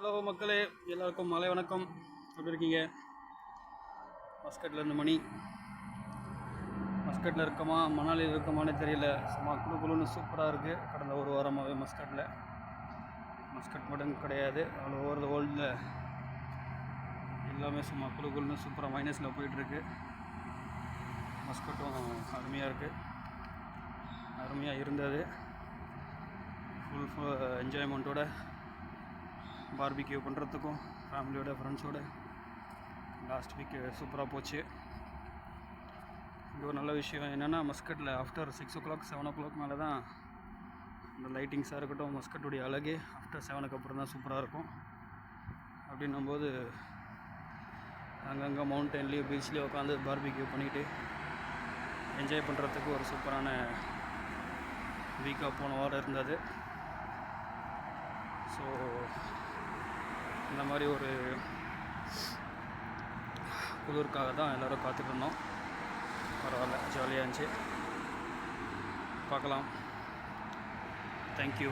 Hello மக்களே, எல்லாருக்கும் மாலை வணக்கம். எப்படி இருக்கீங்க? மஸ்கட்லேருந்து மணி. மஸ்கட்டில் இருக்கோமா மணாலியில் இருக்கோமானே தெரியல. சும்மா குழுன்னு சூப்பராக இருக்குது. கடந்த ஒரு வாரமாகவே மஸ்கட் மட்டும் கிடையாது, ஆல் ஓவர் த வேர்ல்டில் எல்லாமே சும்மா குழுன்னு சூப்பராக மைனஸில் போயிட்டுருக்கு. மஸ்கட்டும் அருமையாக இருக்குது, அருமையாக இருந்தது. ஃபுல் என்ஜாய்மெண்ட்டோட பார்பிக்யூ பண்ணுறதுக்கும் ஃபேமிலியோட ஃப்ரெண்ட்ஸோட லாஸ்ட் வீக்கு சூப்பராக போச்சு. இது ஒரு நல்ல விஷயம் என்னென்னா, மஸ்கட்டில் ஆஃப்டர் 6 o'clock 7 o'clock மேலே தான் இந்த லைட்டிங்ஸாக இருக்கட்டும், மஸ்கட்டுடைய அழகே ஆஃப்டர் 7 அப்புறம் தான் சூப்பராக இருக்கும். அப்படின்னும்போது அங்கங்கே மவுண்டன்லேயும் பீச்லேயும் உட்காந்து பார்பிக்யூ பண்ணிவிட்டு என்ஜாய் பண்ணுறதுக்கு ஒரு சூப்பரான வீக்காக போன வாரம் இருந்தது. ஸோ இந்த மாதிரி ஒரு குளிருக்காக தான் எல்லோரும் காத்துட்டு இருந்தோம். பரவாயில்ல, ஜாலியாக இருந்துச்சு. பார்க்கலாம். தேங்க்யூ.